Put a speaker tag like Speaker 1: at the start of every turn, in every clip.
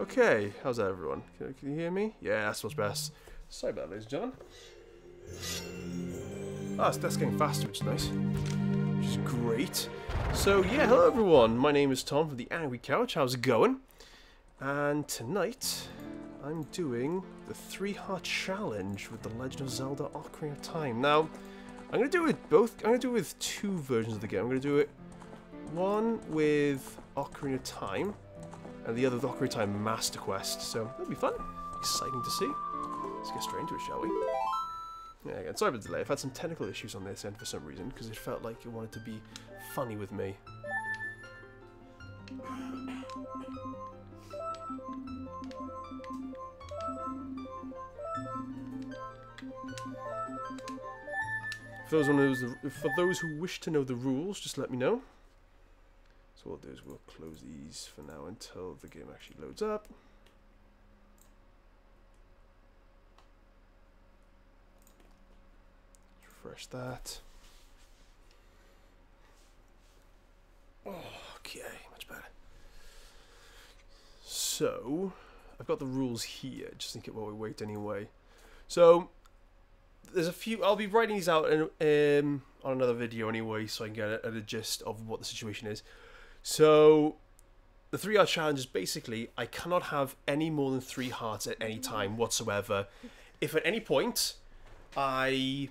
Speaker 1: Okay, how's that, everyone? Can you hear me? Yeah, that's what's best. Sorry about that, ladies and gentlemen. Ah, that's getting faster, which is nice. Which is great. So, yeah, hello everyone. My name is Tom from TheAngryCouch. How's it going? And tonight, I'm doing the 3-heart challenge with The Legend of Zelda Ocarina of Time. Now, I'm going to do it with both. I'm going to do it with two versions of the game. I'm going to do it one with Ocarina of Time, and the other with Ocarina of Time Master Quest. So that'll be fun. Exciting to see. Let's get straight into it, shall we? Yeah, again, sorry about the delay. I've had some technical issues on this end for some reason, because it felt like it wanted to be funny with me. For those who wish to know the rules, just let me know. So what we'll do is we'll close these for now until the game actually loads up. Refresh that. Okay, much better. So, I've got the rules here, just in case while we wait anyway. So, there's a few. I'll be writing these out on another video anyway, so I can get a gist of what the situation is. So, the 3-heart challenge is basically I cannot have any more than 3 hearts at any time whatsoever. If at any point I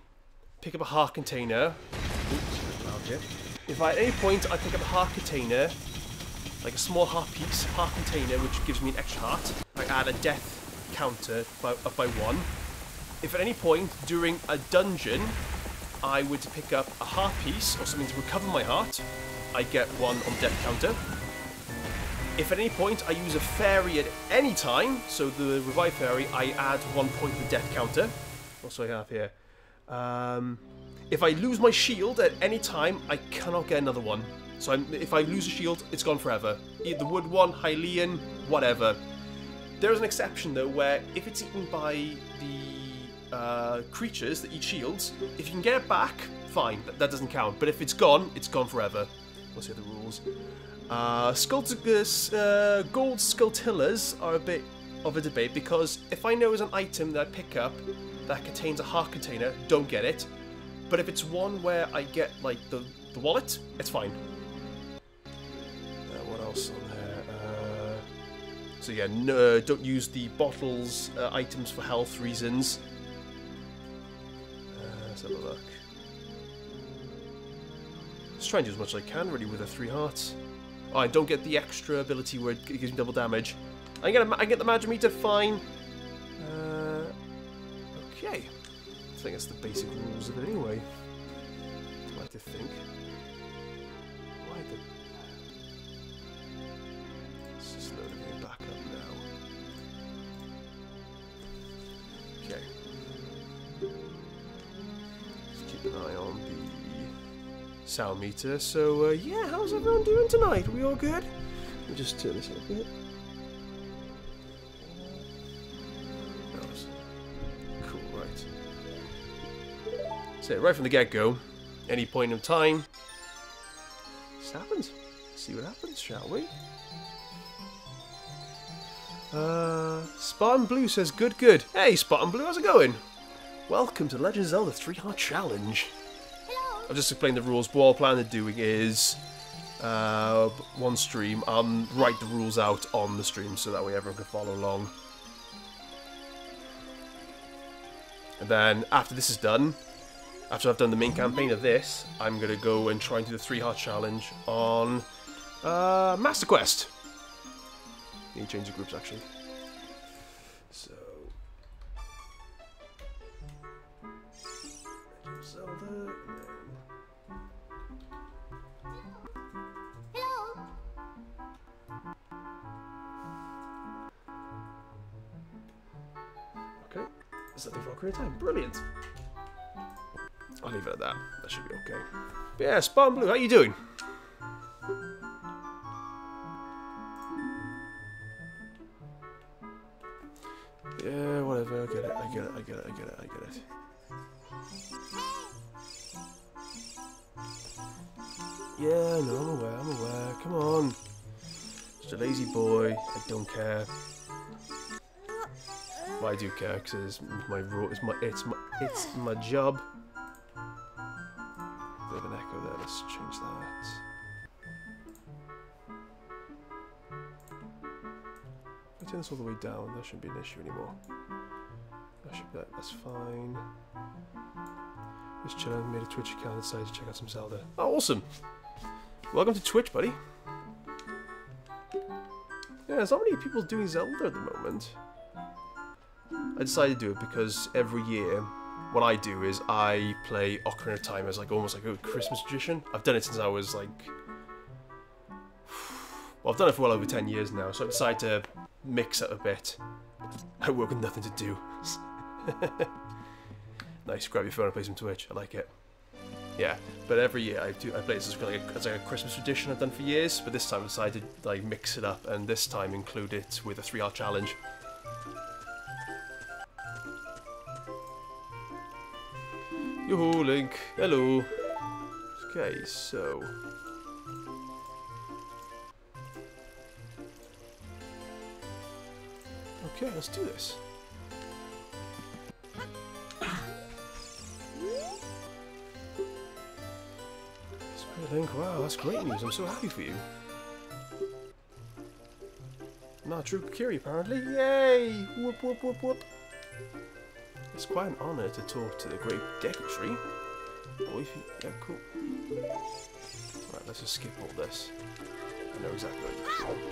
Speaker 1: pick up a heart container, if at any point I pick up a heart container, like a small heart container, which gives me an extra heart, I add a death counter up by 1. If at any point during a dungeon I were to pick up a heart piece or something to recover my heart, I get 1 on death counter. If at any point I use a fairy at any time, so the revive fairy, I add 1 point to the death counter. What do I have here? If I lose my shield at any time, I cannot get another one. So if I lose a shield, it's gone forever. Either Wood one, Hylian, whatever. There is an exception though, where if it's eaten by the creatures that eat shields, if you can get it back, fine, that doesn't count. But if it's gone forever. What's the other rules? Gold Skulltillas are a bit of a debate, because if I know there's an item that I pick up that contains a heart container, don't get it. But if it's one where I get, like, the wallet, it's fine. What else on there? So yeah, no, don't use the bottles, items for health reasons. Let's have a look. Just try and do as much as I can, really, with the 3 hearts. Oh, I don't get the extra ability where it gives me double damage. I get the Magimeter, fine. Okay. I think that's the basic rules of it anyway. I like to think. Why the... Let's just load everything back up now. Okay. Just keep an eye on the sound meter. So, yeah, how's everyone doing tonight? Are we all good? Let me just turn this up a bit. Cool, right. So, right from the get-go, any point of time, this happens. See what happens, shall we? Spartan Blue says, good, good. Hey, Spartan Blue, how's it going? Welcome to Legend of Zelda 3-heart challenge. I'll just explain the rules. What I plan on doing is, one stream, write the rules out on the stream so that way everyone can follow along. And then, after this is done, after I've done the main campaign of this, I'm going to go and try and do the 3-heart challenge on Master Quest. Need to change the groups, actually. So... Zelda... Okay, is that the Ocarina time? Brilliant! I'll leave it at that. That should be okay. But yeah, Spartan Blue, how you doing? Yeah, whatever, I get it. Yeah, no, I'm aware. Come on. Just a lazy boy. I don't care. But I do care because it's my job. Bit of an echo there. Let's change that. If I turn this all the way down, that shouldn't be an issue anymore. That's fine. Just chilling, made a Twitch account, decided to check out some Zelda. Oh, awesome! Welcome to Twitch, buddy. Yeah, there's not many people doing Zelda at the moment. I decided to do it because every year, what I do is I play Ocarina of Time as like almost like a Christmas tradition. I've done it since I was like... Well, I've done it for well over 10 years now, so I decided to mix it a bit. I work with nothing to do. Nice, grab your phone and play some Twitch. I like it. Yeah, but every year I play this as like a Christmas tradition I've done for years. But this time I decided to like mix it up, and this time include it with a 3-hour challenge. Yo-ho, Link. Hello. Okay, so okay, let's do this. Link, wow, that's great news. I'm so happy for you. Not true Kiri, apparently. Yay! Whoop, whoop, whoop, whoop. It's quite an honour to talk to the great Deku Tree. Oh, if you, yeah, cool. Right, let's just skip all this. I know exactly what you're doing.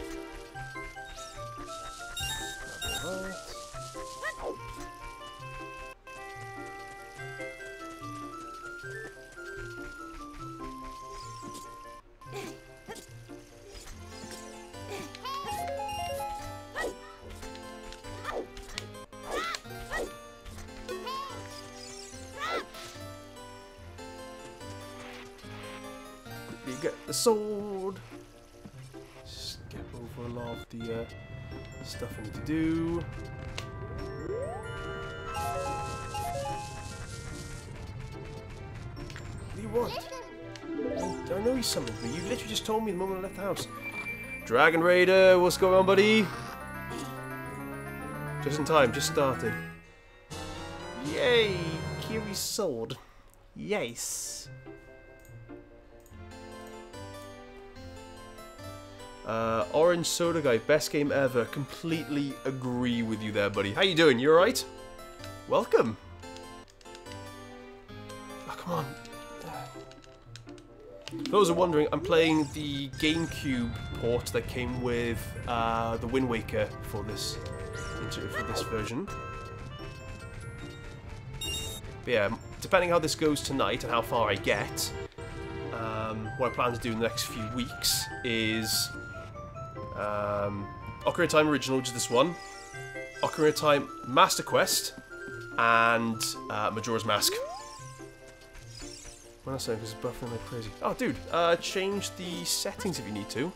Speaker 1: Right. Get the sword. Skip over a lot of the stuff I need to do. What do you want? I know you summoned me. You literally just told me the moment I left the house. Dragon Raider, what's going on, buddy? Just in time, just started. Yay! Kiri's sword. Yes. Orange Soda Guy, best game ever. Completely agree with you there, buddy. How you doing? You alright? Welcome. Oh, come on. For those who are wondering, I'm playing the GameCube port that came with the Wind Waker for this version. But yeah, depending how this goes tonight and how far I get, what I plan to do in the next few weeks is Ocarina of Time Original, which is this one, Ocarina of Time Master Quest, and Majora's Mask. When I say because it's buffering like crazy. Oh, dude, change the settings if you need to.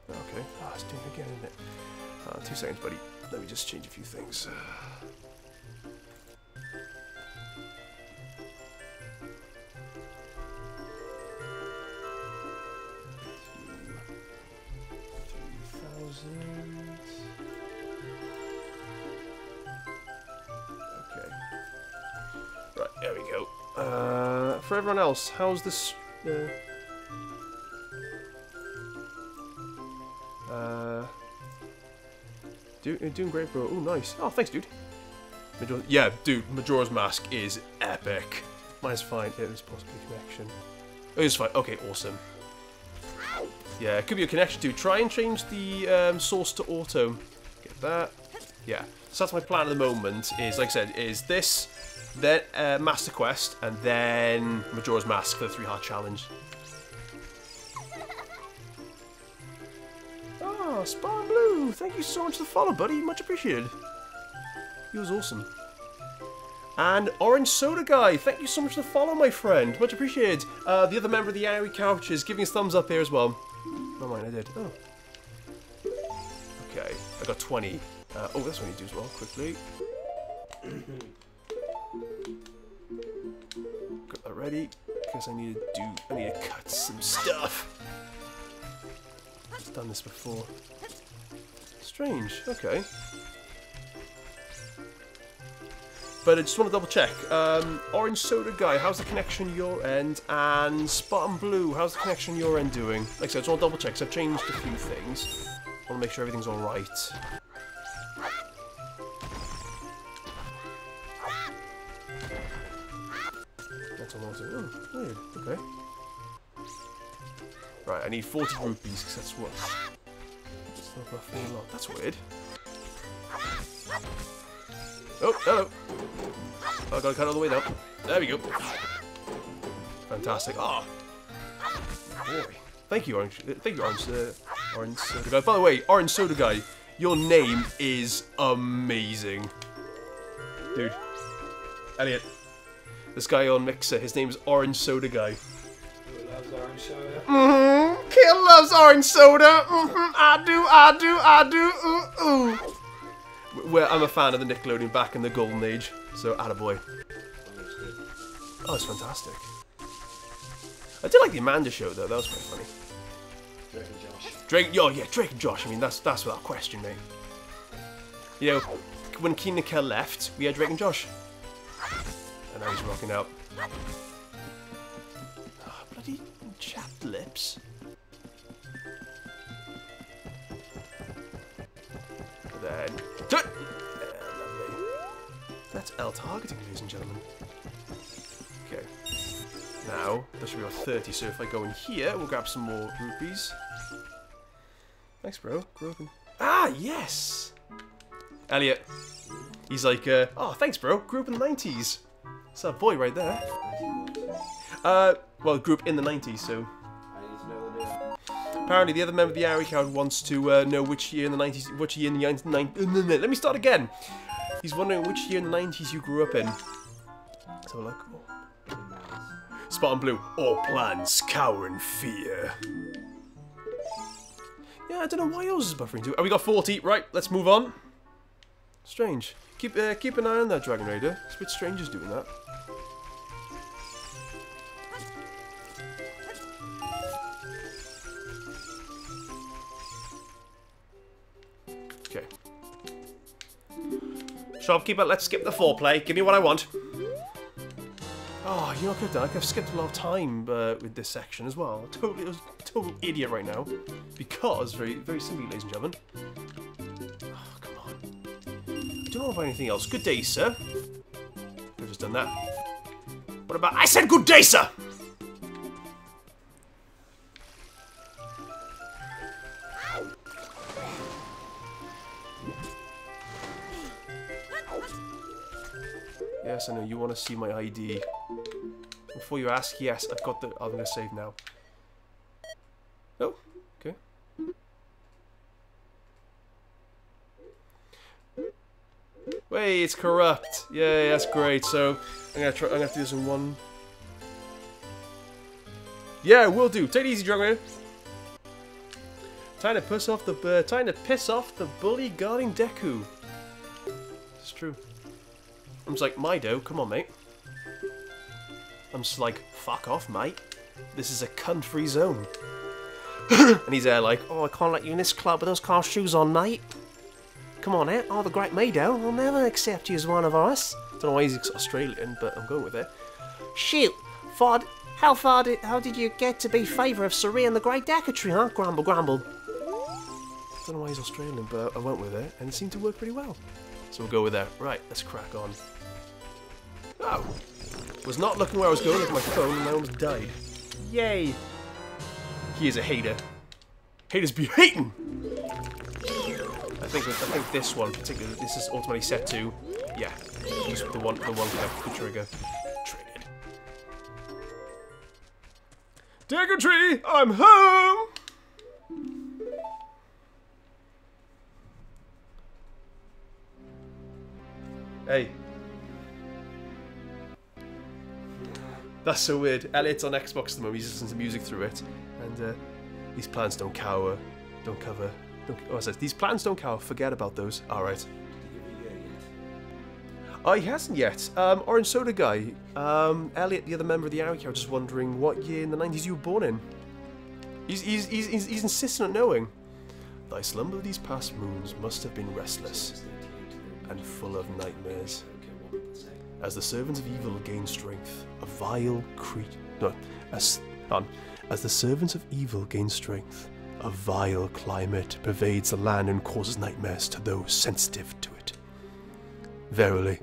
Speaker 1: Okay, it's doing it again, isn't it? 2 seconds, buddy. Let me just change a few things. 3,000. Okay. Right, there we go. For everyone else, how's this? Doing great, bro. Oh, nice. Oh, thanks, dude. Yeah, dude, Majora's Mask is epic. Mine's fine. It was possibly a connection. Oh, it's fine. Okay, awesome. Yeah, it could be a connection too. Try and change the source to auto. Get that. Yeah. So that's my plan at the moment. Is, like I said, is this, then Master Quest, and then Majora's Mask for the 3-heart challenge. Ah, Spawn Blue, thank you so much for the follow, buddy. Much appreciated. He was awesome. And Orange Soda Guy, thank you so much for the follow, my friend. Much appreciated. The other member of the TheAngryCouch is giving us thumbs up here as well. Oh, mine, I did. Oh. Okay, I got 20. Oh, that's what I need to do as well, quickly. Got that ready, because I need to cut some stuff. Done this before. Strange. Okay. But I just want to double check. Orange Soda Guy, how's the connection your end? And Spot and Blue, how's the connection your end doing? Like I said, I just want to double check, because I've changed a few things. I want to make sure everything's alright. That's all I was doing. Oh, weird. Okay. Right, I need 40 rupees, because that's what... It's not roughly a lot. That's weird. Oh, hello. Oh, I gotta cut all the way down. There we go. Fantastic. Oh, boy. Thank you, Orange. Thank you, Orange Soda Guy. By the way, Orange Soda Guy, your name is amazing, dude. Elliot, this guy on Mixer, his name is Orange Soda Guy.
Speaker 2: Who loves orange soda?
Speaker 1: Kid loves orange soda. I do. Well, I'm a fan of the Nickelodeon back in the golden age, so attaboy. Oh, it's fantastic. I did like the Amanda show though, that was quite funny.
Speaker 2: Drake and Josh.
Speaker 1: Drake and Josh, I mean, that's without question, mate. You know, when Keenan Kel left, we had Drake and Josh. And now he's rocking out. Oh, bloody chapped lips. Then... lovely. That's L targeting, ladies and gentlemen. Okay. Now, that should be about 30, so if I go in here, we'll grab some more rupees. Thanks, bro. Ah, yes! Elliot. He's like, oh, thanks, bro. Grew up in the 90s. It's that boy right there. Well, grew up in the 90s, so...
Speaker 2: I need to know the name.
Speaker 1: Apparently, the other member of the TheAngryCouch wants to know which year in the 90s... Which year in the 90s... Let me start again! He's wondering which year in the 90s you grew up in. So, like... Oh. Spot and Blue. All plans cower in fear. Yeah, I don't know why yours is buffering too. Oh, we got 40. Right, let's move on. Strange. Keep an eye on that, Dragon Raider. It's a bit strange just doing that. Okay. Shopkeeper, let's skip the foreplay. Give me what I want. Oh, you know what I've done? Like, I've skipped a lot of time with this section as well. I was a total idiot right now. Because, very, very simply, ladies and gentlemen. Oh, come on. I don't know about anything else. Good day, sir. I've just done that. What about... I said good day, sir! Yes, I know, you want to see my ID. Before you ask, yes, I've got the... I'm going to save now. Oh, okay. Wait, it's corrupt. Yay, that's great. So, I'm going to have to do this in one... Yeah, will do. Take it easy, Dragon. Time to piss off the bully guarding Deku. It's true. I'm just like, Mido, come on, mate. I'm just like, fuck off, mate. This is a cunt-free zone. And he's there like, oh, I can't let you in this club with those car shoes on, mate. Come on, eh? Oh, the great Mido. I'll never accept you as one of us. Don't know why he's Australian, but I'm going with it. Shoot, Fod, how did you get to be favour of Suri and the Great Decatry, huh? Grumble, grumble. Don't know why he's Australian, but I went with it, and it seemed to work pretty well. So we'll go with that. Right, let's crack on. Oh! Was not looking where I was going with my phone and I almost died. Yay! He is a hater. Haters be hating! I think this one particularly, this is ultimately set to, yeah, just the one click, the trigger. Triggered. Decatry, I'm home! Hey. That's so weird. Elliot's on Xbox at the moment, he's listening to music through it. And these plans don't cower. Don't cover. Oh, it says, these plans don't cower, forget about those. Alright. Oh, he hasn't yet. Orange Soda Guy. Elliot, the other member of the TheAngryCouch, just wondering what year in the 90s you were born in. He's insistent on knowing. Thy slumber these past moons must have been restless and full of nightmares. As the servants of evil gain strength, a vile as the servants of evil gain strength, a vile climate pervades the land and causes nightmares to those sensitive to it. Verily,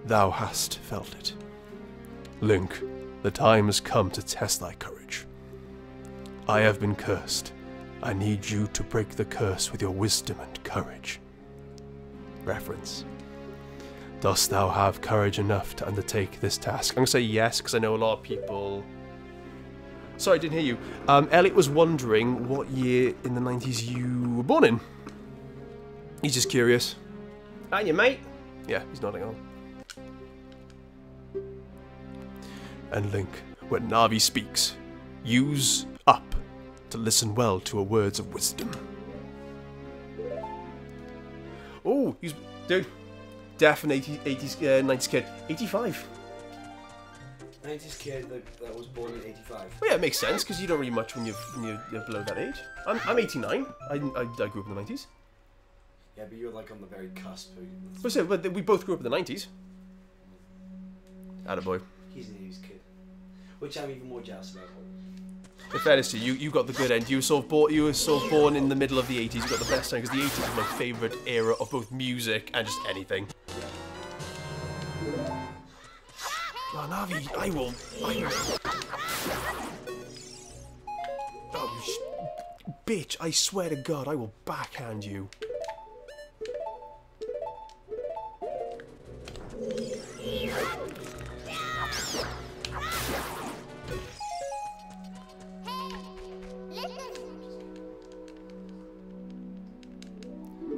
Speaker 1: thou hast felt it. Link, the time has come to test thy courage. I have been cursed. I need you to break the curse with your wisdom and courage. Reference. Dost thou have courage enough to undertake this task? I'm going to say yes, because I know a lot of people... Sorry, I didn't hear you. Elliot was wondering what year in the 90s you were born in. He's just curious. Aren't you, mate? Yeah, he's nodding on. And Link, when Navi speaks, use up to listen well to her words of wisdom. Oh, he's... Dude. Definitely 80s, 90s kid. 85.
Speaker 2: 90s kid that was born in 85.
Speaker 1: Well, yeah, it makes sense, because you don't really much when you're below that age. I'm 89. I grew up in the 90s.
Speaker 2: Yeah, but you were like on the very cusp.
Speaker 1: But we both grew up in the 90s. Attaboy.
Speaker 2: He's an 80s kid. Which I'm even more jealous about.
Speaker 1: In fairness to you, you got the good end. You were sort of born in the middle of the 80s. You got the best time, because the 80s was my favourite era of both music and just anything. Oh, Navi, I will. Oh, bitch, I swear to God, I will backhand you.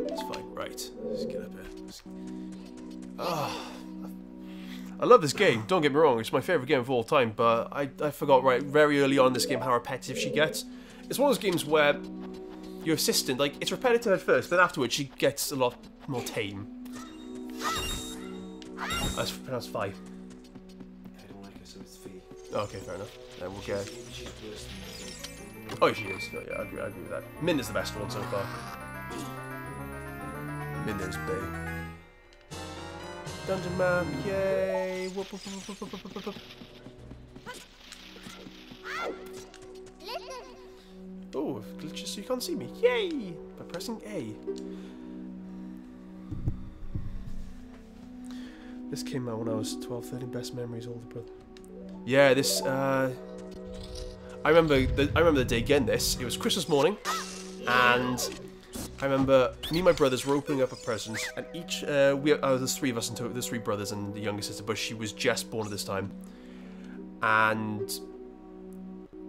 Speaker 1: It's fine, right. Let's get up here. I love this game, don't get me wrong, it's my favourite game of all time, but I forgot very early on in this game how repetitive she gets. It's one of those games where your assistant, like, it's repetitive at first, but afterwards she gets a lot more tame. That's pronounced Fi.
Speaker 2: I don't like her, so it's Fee.
Speaker 1: Okay, fair enough. Then we'll get...
Speaker 2: She's worse than me.
Speaker 1: Oh, she is. Oh, yeah, I agree with that. Min is the best one so far. Min is Bay. Dungeon map, yay! Whoop, whoop, whoop, whoop, whoop, whoop, whoop. Oh, it glitches so you can't see me. Yay! By pressing A. This came out when I was 12, 13. Best memories, older brother. Yeah, this. I remember the day getting this. It was Christmas morning, and I remember me and my brothers were opening up a present, and each there's three of us in total. There's three brothers and the younger sister, but she was just born at this time, and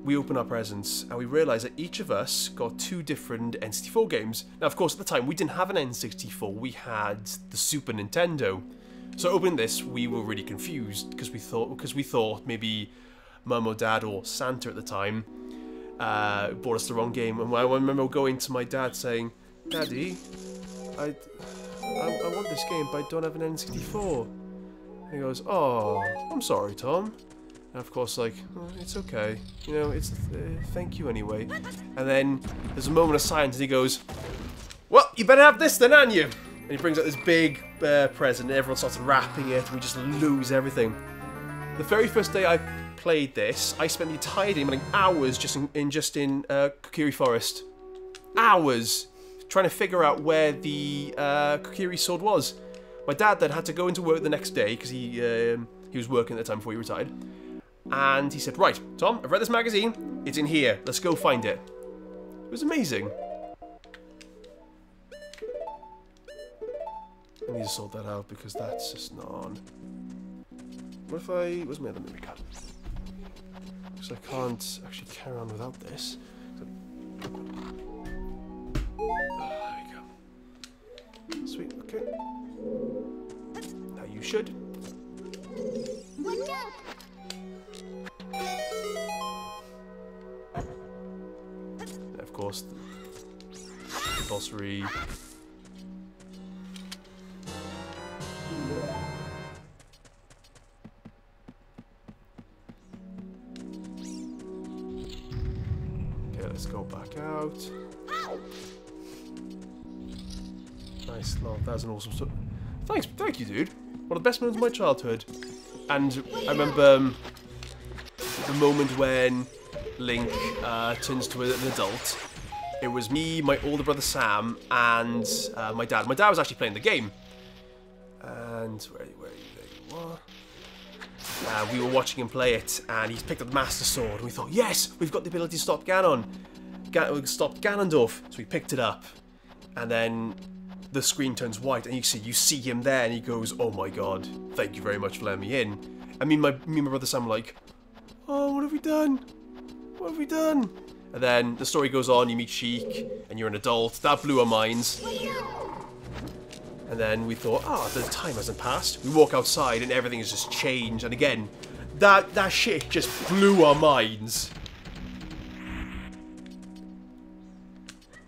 Speaker 1: we opened our presents, and we realised that each of us got two different N64 games. Now, of course, at the time we didn't have an N64. We had the Super Nintendo. So opening this, we were really confused because we thought maybe Mum or Dad or Santa at the time bought us the wrong game. And I remember going to my dad saying, "Daddy, I want this game, but I don't have an N64." And he goes, "Oh, I'm sorry, Tom." And of course, like, oh, it's okay, you know, it's thank you anyway. And then there's a moment of silence, and he goes, "Well, you better have this then, aren't you?" And he brings out this big present, and everyone starts wrapping it, and we just lose everything. The very first day I played this, I spent the entire day, like hours, just in Kokiri Forest. Hours trying to figure out where the Kokiri sword was. My dad then had to go into work the next day because he was working at the time before he retired. And he said, "Right, Tom, I've read this magazine. It's in here. Let's go find it." It was amazing. I need to sort that out because that's just not on. What if where's my other memory card? Because I can't actually carry on without this. There we go. Sweet, okay. Now you should. And of course, the compulsory. let's go back out. Nice, love. That's an awesome story. Thank you, dude. One of the best moments of my childhood. And I remember the moment when Link turns to an adult. It was me, my older brother Sam, and my dad. My dad was actually playing the game. And where you are? We were watching him play it, and he's picked up the Master Sword, and we thought, yes, we've got the ability to stop Ganon. Stop Ganondorf. So we picked it up, and then the screen turns white, and you see him there, and he goes, oh my god, thank you very much for letting me in. And me and my brother Sam were like, oh, what have we done? What have we done? And then the story goes on, you meet Sheik, and you're an adult. That blew our minds. And then we thought, the time hasn't passed. We walk outside, and everything has just changed. And again, that shit just blew our minds.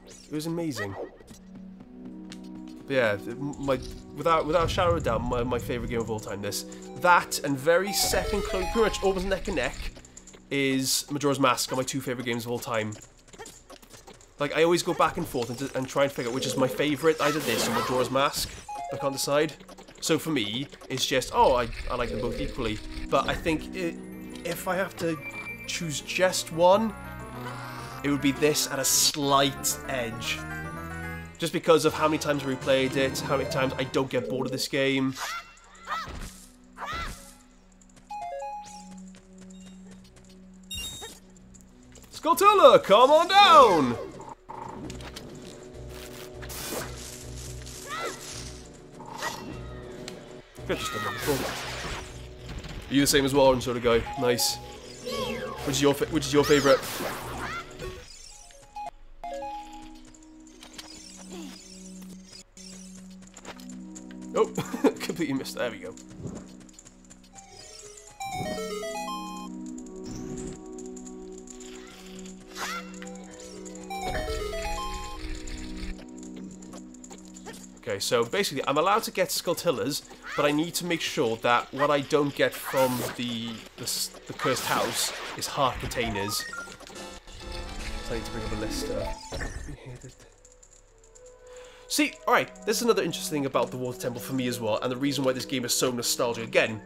Speaker 1: It was amazing. But yeah, without a shadow of a doubt, my favourite game of all time, this. That, and very second close, pretty much almost neck and neck, is Majora's Mask are my two favourite games of all time. Like, I always go back and forth and try and figure out which is my favourite, either this or Majora's Mask. I can't decide. So for me, it's just, I like them both equally. But I think if I have to choose just one, it would be this at a slight edge. Just because of how many times I replayed it, how many times I don't get bored of this game. Skulltula, come on down! Good, just done that before. Are you the same as well, and sort of guy? Nice. Which is your favourite? Oh, completely missed. There we go. Okay, so basically, I'm allowed to get Skulltulas, but I need to make sure that what I don't get from the cursed house is heart containers. So I need to bring up a list. See, alright, this is another interesting thing about the Water Temple for me as well, and the reason why this game is so nostalgic again,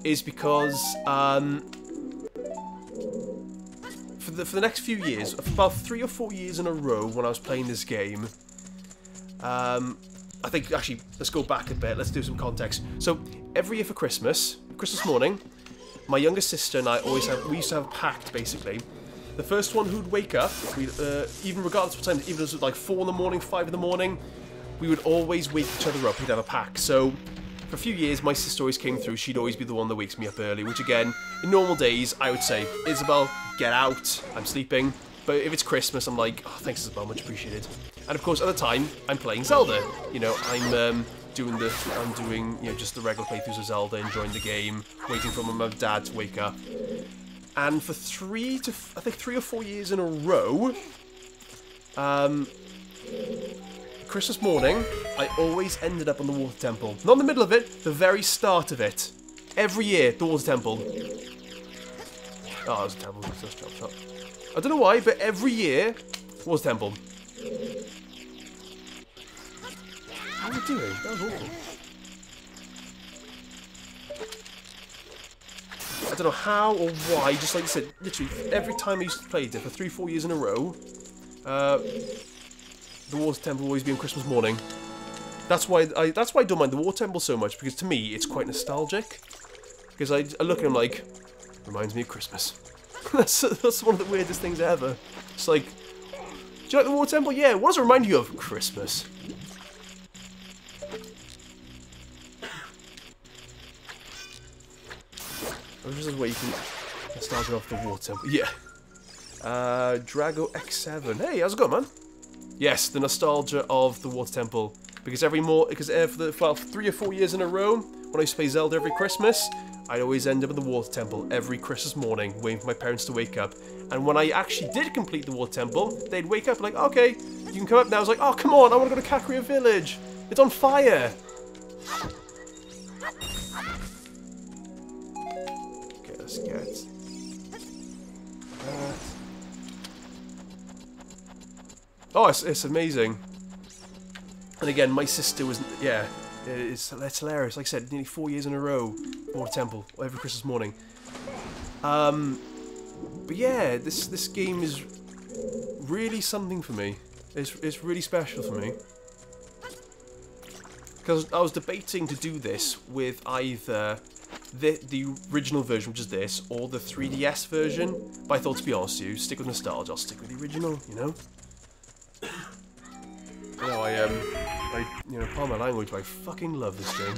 Speaker 1: is because for the next few years, about 3 or 4 years in a row when I was playing this game, I think, actually, let's go back a bit, let's do some context. So, every year for Christmas morning, my younger sister and I we used to have a pact, basically. The first one who'd wake up, even regardless of what time, even if it was like 4 in the morning, 5 in the morning, we would always wake each other up, we'd have a pact. So, for a few years, my sister always came through, she'd always be the one that wakes me up early, which again, in normal days, I would say, Isabel, get out, I'm sleeping. But if it's Christmas, I'm like, oh, thanks Isabel, much appreciated. And of course, at the time, I'm playing Zelda. You know, I'm doing, you know, just the regular playthroughs of Zelda, enjoying the game, waiting for my dad to wake up. And for 3 or 4 years in a row, Christmas morning, I always ended up on the Water Temple. Not in the middle of it, the very start of it. Every year, the Water Temple. Oh, that was a temple. That's a shot. I don't know why, but every year, Water Temple. How are we doing? That was awful. I don't know how or why, just like I said, literally every time I used to play it for 3 or 4 years in a row, the Water Temple will always be on Christmas morning. That's why I don't mind the Water Temple so much, because to me it's quite nostalgic. Because I look at him like, reminds me of Christmas. that's one of the weirdest things ever. It's like, do you like the Water Temple? Yeah, what does it remind you of? Christmas. This is where you can nostalgia off the Water Temple. Yeah. Drago X7. Hey, how's it going, man? Yes, the nostalgia of the Water Temple. Because for 3 or 4 years in a row, when I used to play Zelda every Christmas, I'd always end up at the Water Temple every Christmas morning, waiting for my parents to wake up. And when I actually did complete the Water Temple, they'd wake up like, okay, you can come up now. I was like, oh, come on, I want to go to Kakariko Village. It's on fire. Okay, let's get that. Oh, it's amazing. And again, my sister was, yeah, it's hilarious. Like I said, nearly 4 years in a row, bought a temple every Christmas morning. But yeah, this game is really something for me. It's really special for me. Because I was debating to do this with either the original version, which is this, or the 3DS version. But I thought, to be honest with you, stick with nostalgia, I'll stick with the original, you know? You know, you know, pardon my language, but I fucking love this game.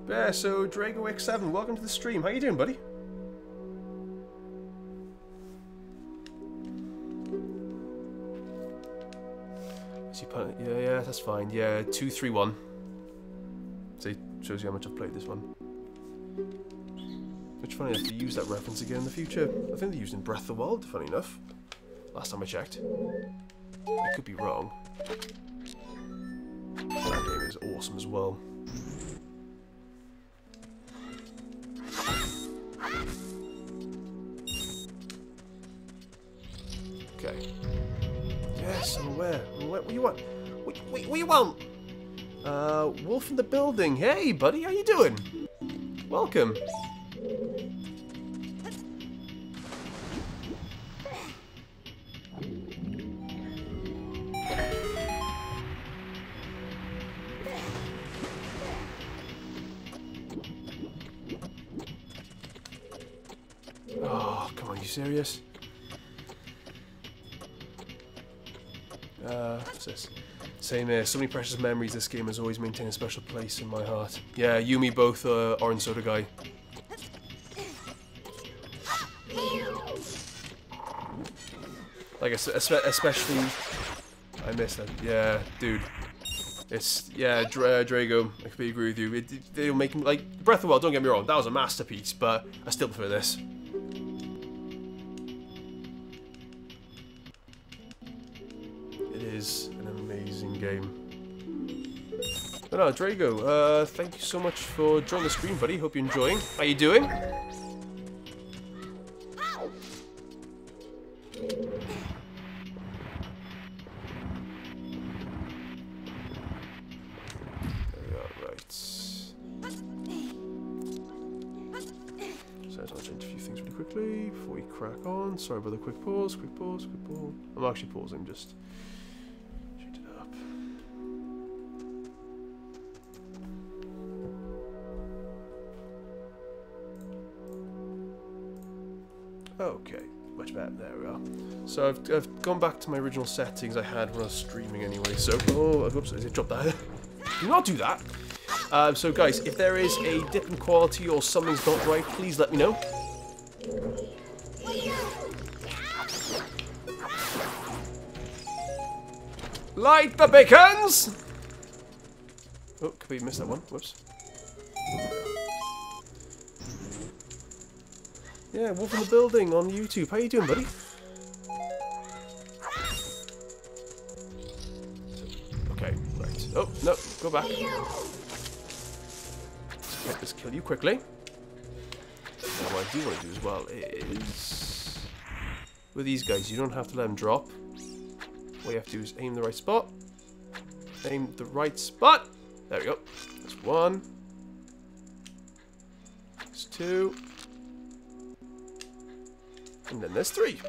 Speaker 1: Yeah, so DragoX7, welcome to the stream. How you doing, buddy? Yeah, that's fine. Yeah, 231. So it shows you how much I've played this one. Which, funny enough, to use that reference again in the future. I think they used in Breath of the Wild, funny enough. Last time I checked. I could be wrong. That game is awesome as well. Okay. Yes, I'm aware. What do you want? What do you want? Wolf in the building. Hey, buddy, how you doing? Welcome. Oh, come on, you serious? What's this? Same here. So many precious memories. This game has always maintained a special place in my heart. Yeah, you and me both, orange soda guy. Like, especially... I miss that. Yeah, dude. It's... Yeah, Drago. I completely agree with you. They'll make... Like, Breath of the Wild, don't get me wrong. That was a masterpiece, but I still prefer this. Is an amazing game. But no, Drago, thank you so much for joining the stream, buddy. Hope you're enjoying. How you doing? There we are, right. So I just want to change a few things really quickly before we crack on. Sorry about the quick pause, quick pause, quick pause. I'm actually pausing, just... Okay, much better. There we are. So I've gone back to my original settings I had when I was streaming anyway. So, oh, oops, I dropped that. Do not do that. So guys, if there is a dip in quality or something's not right, please let me know. Light the beacons! Oh, could we miss that one? Whoops. Yeah, Wolf in the Building on YouTube. How you doing, buddy? Okay, right. Oh, no, go back. Let's just kill you quickly. Now, what I do want to do as well is... With these guys, you don't have to let them drop. All you have to do is aim the right spot. Aim the right spot! There we go. That's one. That's two. And then there's three.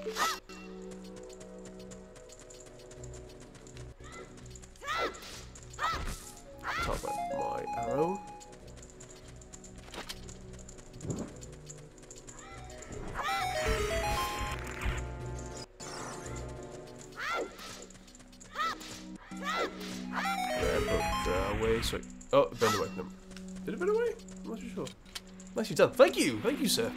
Speaker 1: Talk about my arrow. Away. Sorry. Oh, it burned away. No. Did it burn away? I'm not too sure. Nicely done. Thank you, sir.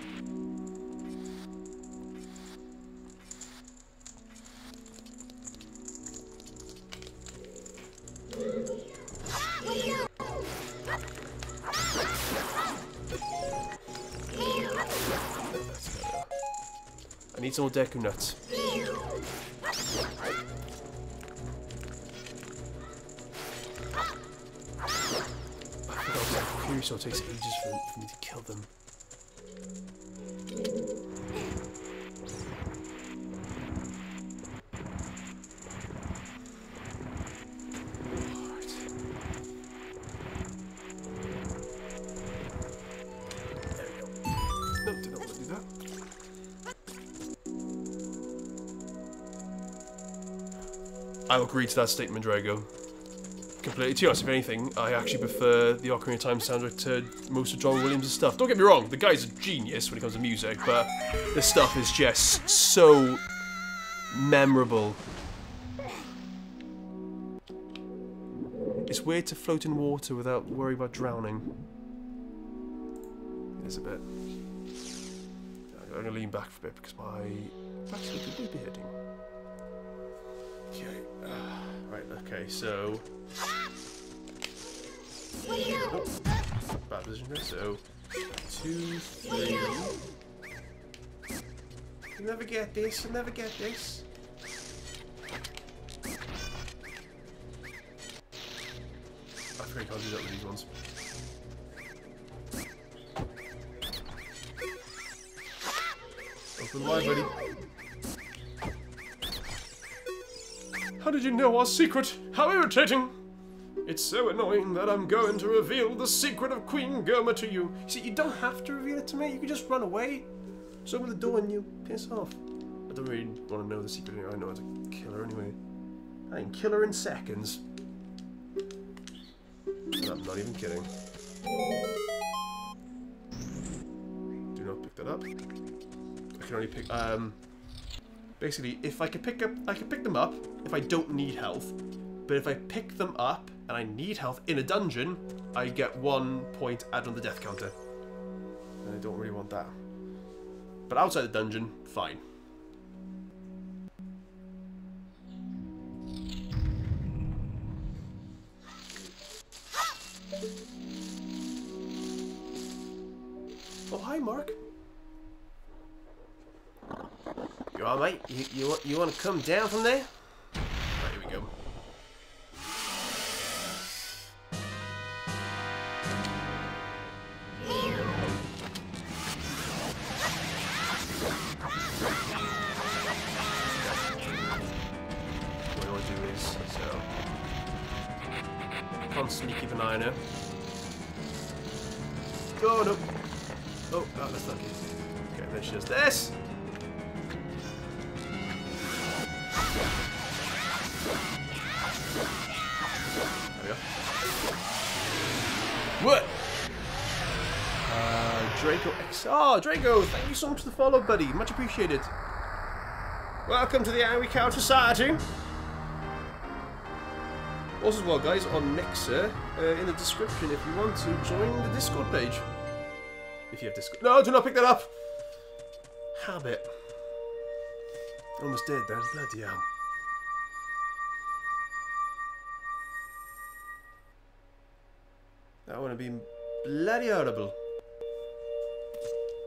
Speaker 1: I need some more Deku nuts. theory, so it takes ages for me to kill them. I'll agree to that statement, Drago. Completely. To be honest, if anything, I actually prefer the Ocarina of Time soundtrack to most of John Williams' stuff. Don't get me wrong, the guy's a genius when it comes to music, but this stuff is just so memorable. It's weird to float in water without worrying about drowning. It is a bit. I'm going to lean back for a bit because my back's looking a bit hurting. Okay, right, okay, so... Oh, bad position there, so... 2, 3... You'll never get this, you'll never get this. I pretty can't do that with these ones. Open wide, buddy. How did you know our secret? How irritating! It's so annoying that I'm going to reveal the secret of Queen Goma to you. You see, you don't have to reveal it to me. You can just run away. Just open the door and you piss off. I don't really want to know the secret anyway. I know how to kill her anyway. I can kill her in seconds. And I'm not even kidding. Do not pick that up. I can only pick... Basically, if I can pick them up if I don't need health. But if I pick them up and I need health in a dungeon, I get 1 point added on the death counter. And I don't really want that. But outside the dungeon, fine. Oh, hi, Mark. You alright, mate? You want to come down from there? Right, here we go. What I want to do is, so... constantly keep an eye on her. Oh, no! Oh, that's lucky. Okay, then she does this! What? Draco X. Oh, Draco, thank you so much for the follow, buddy. Much appreciated. Welcome to the TheAngryCouch Society. Also, as well, guys, on Mixer, in the description, if you want to join the Discord page. If you have Discord. No, do not pick that up. Habit. Almost dead then. Bloody hell. That would have been bloody horrible.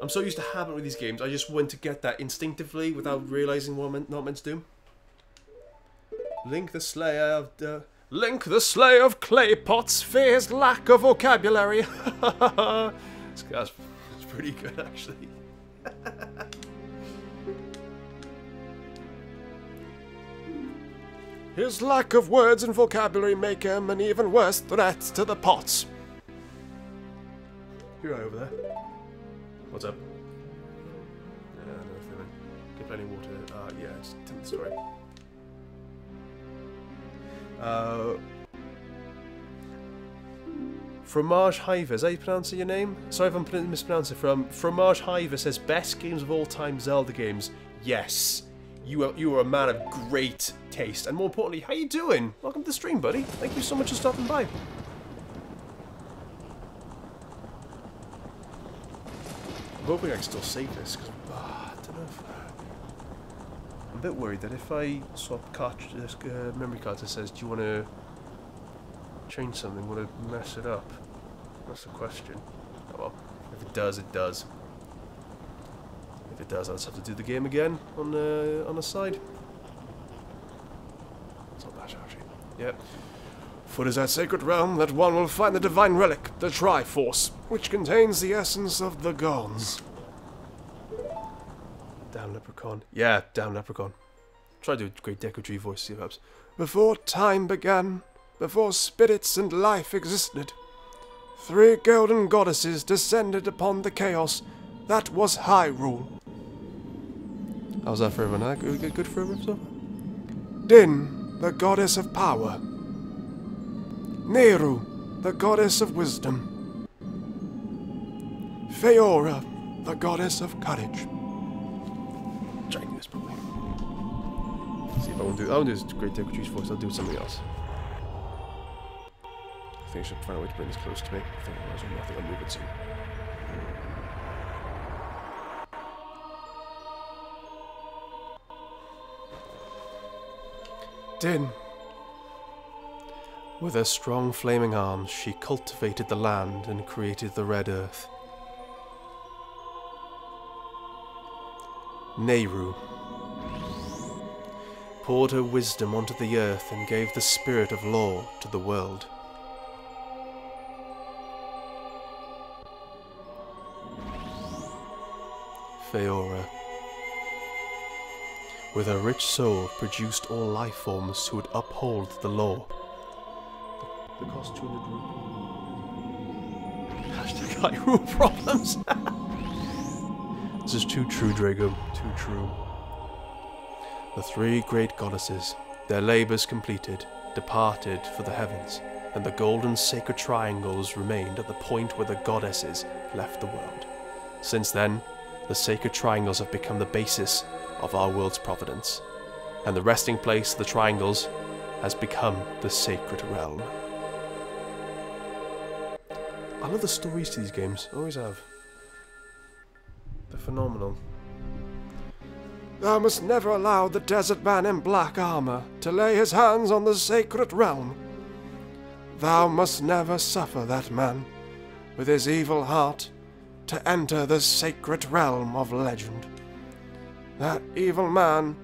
Speaker 1: I'm so used to habit with these games, I just want to get that instinctively without realising what I'm not meant to do. Link the Slayer of Clay Pots fears lack of vocabulary. That's pretty good, actually. His lack of words and vocabulary make him an even worse threat to the pots. You're right over there. What's up? Yeah, no feeling. Get plenty of water. Yeah, just tell me the story. Fromage Hiver, is that how you pronounce your name? Sorry if I'm mispronouncing it. From Fromage Hiver says, best games of all time Zelda games. Yes. You are a man of great taste. And more importantly, how you doing? Welcome to the stream, buddy. Thank you so much for stopping by. I'm hoping I can still save this, because I don't know if... I'm a bit worried that if I swap memory cards that says, do you want to change something, will it mess it up? That's the question. Oh well, if it does, it does. If it does, I'll just have to do the game again on the side. It's not bad, actually. Yep. For it is that sacred realm that one will find the divine relic, the Triforce, which contains the essence of the gods. Damn leprechaun. Yeah, damn leprechaun. Try to do a great Deku Tree voice, see if it helps. Before time began, before spirits and life existed, 3 golden goddesses descended upon the chaos that was Hyrule. How's that for everyone? Huh? Good for everyone so far? Din, the goddess of power. Nehru, the goddess of wisdom. Feora, the goddess of courage. Try and do this properly. See if I won't do this great Deku Tree's voice, I'll do something else. I think I should find a way to bring this close to me. I think I'll move it soon. Din. With her strong flaming arms, she cultivated the land and created the red earth. Nehru poured her wisdom onto the earth and gave the spirit of law to the world. Feora, with her rich soul, produced all life forms who would uphold the law. The cost 200 rupees. Hashtag Hyrule problems. This is too true, Drago. Too true. The 3 great goddesses, their labours completed, departed for the heavens, and the golden sacred triangles remained at the point where the goddesses left the world. Since then, the sacred triangles have become the basis of our world's providence, and the resting place of the triangles has become the sacred realm. I love the stories to these games, always have. They're phenomenal. Thou must never allow the desert man in black armor to lay his hands on the sacred realm. Thou must never suffer that man, with his evil heart, to enter the sacred realm of legend. That evil man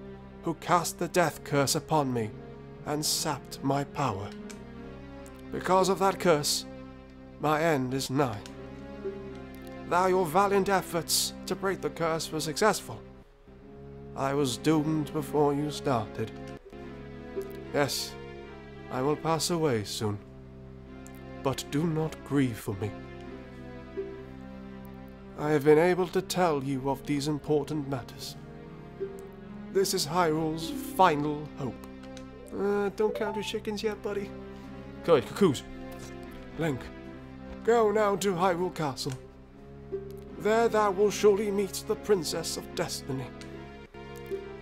Speaker 1: who cast the death curse upon me and sapped my power. Because of that curse, my end is nigh. Though your valiant efforts to break the curse were successful, I was doomed before you started. Yes, I will pass away soon, but do not grieve for me. I have been able to tell you of these important matters. This is Hyrule's final hope. Don't count your chickens yet, buddy. Go ahead, cuckoos. Link, go now to Hyrule Castle. There thou will surely meet the Princess of Destiny.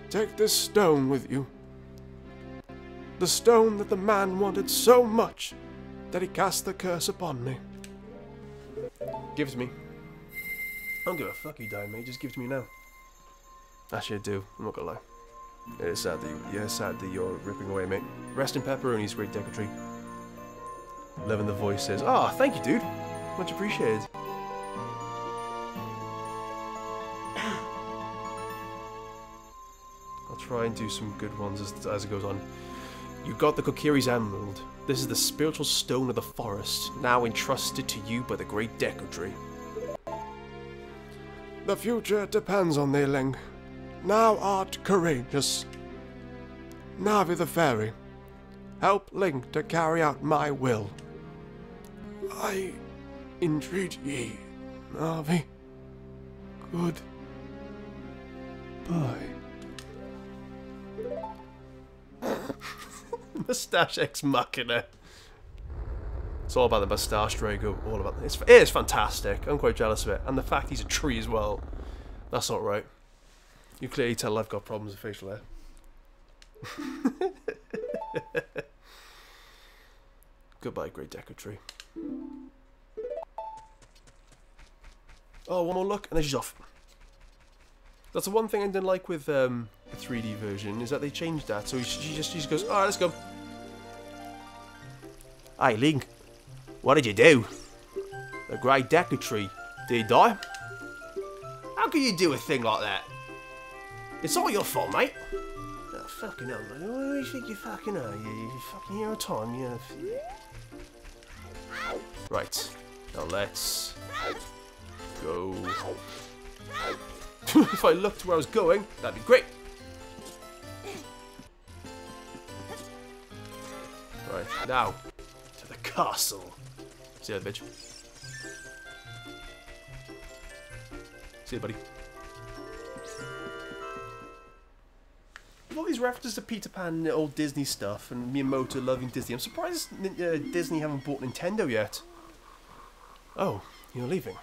Speaker 1: Take this stone with you. The stone that the man wanted so much that he cast the curse upon me. Give it to me. I don't give a fuck you died, mate. Just give it to me now. Actually, I do. I'm not gonna lie. It is sad that you're ripping away, mate. Rest in pepperonis, great Deku Tree. Loving the voice says, "Ah, thank you, dude. Much appreciated." I'll try and do some good ones as it goes on. You got the Kokiri's Emerald. This is the spiritual stone of the forest, now entrusted to you by the great Deku Tree. The future depends on thee, Link. Now art courageous. Navi the Fairy, help Link to carry out my will. I entreat ye, Navi. Good. Bye. Moustache Ex Machina. It's all about the moustache, Drago. All about it. It is fantastic. I'm quite jealous of it, and the fact he's a tree as well. That's not right. You clearly tell I've got problems with facial hair. Goodbye, great Deku Tree. Oh, one more look, and then she's off. That's the one thing I didn't like with the 3D version, is that they changed that. So she just goes, alright, let's go. Hey, Link, what did you do? The great Deku Tree, did he die? How can you do a thing like that? It's all your fault, mate. fucking hell, man. What do you think you fucking are? You fucking here on time, yeah. Right. Now let's go. If I looked where I was going, that'd be great. Right, now to the castle. See ya, bitch. See ya, buddy. With all these references to Peter Pan and old Disney stuff and Miyamoto loving Disney, I'm surprised Disney haven't bought Nintendo yet. Oh, you're leaving.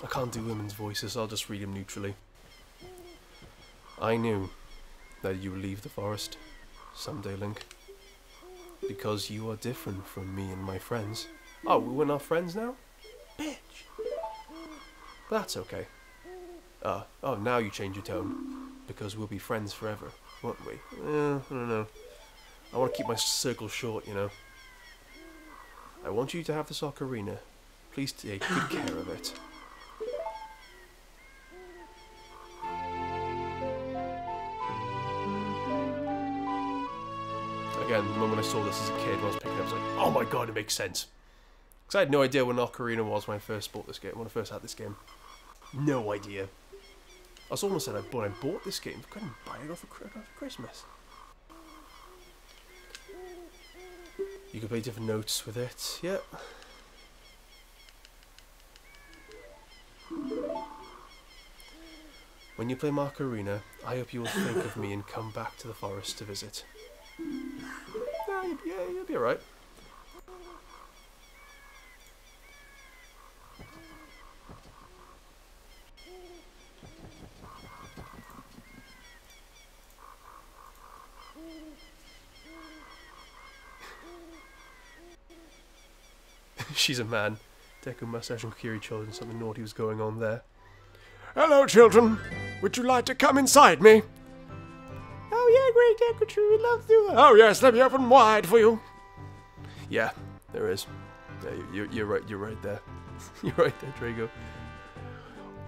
Speaker 1: I can't do women's voices, I'll just read them neutrally. I knew that you would leave the forest someday, Link. Because you are different from me and my friends. Oh, we're not friends now? Bitch. But that's okay. Oh, now you change your tone. Because we'll be friends forever, won't we? I don't know. I want to keep my circle short, you know. I want you to have this ocarina. Please take good care of it. Again, the moment I saw this as a kid when I was picking it up, I was like, oh my god, it makes sense. Because I had no idea what an ocarina was when I first bought this game, when I first had this game. No idea. I was almost said I bought this game, I couldn't buy it off for Christmas. You can play different notes with it, yep. When you play Ocarina, I hope you will think of me and come back to the forest to visit. Yeah, you'll be alright. She's a man. Deku mustache and Kiri children, something naughty was going on there.
Speaker 3: Hello, children. Would you like to come inside me?
Speaker 1: Oh yeah, great Deku, we'd love to do that.
Speaker 3: Oh yes, let me open wide for you.
Speaker 1: Yeah, there is. Yeah, you're right there. You're right there, Drago.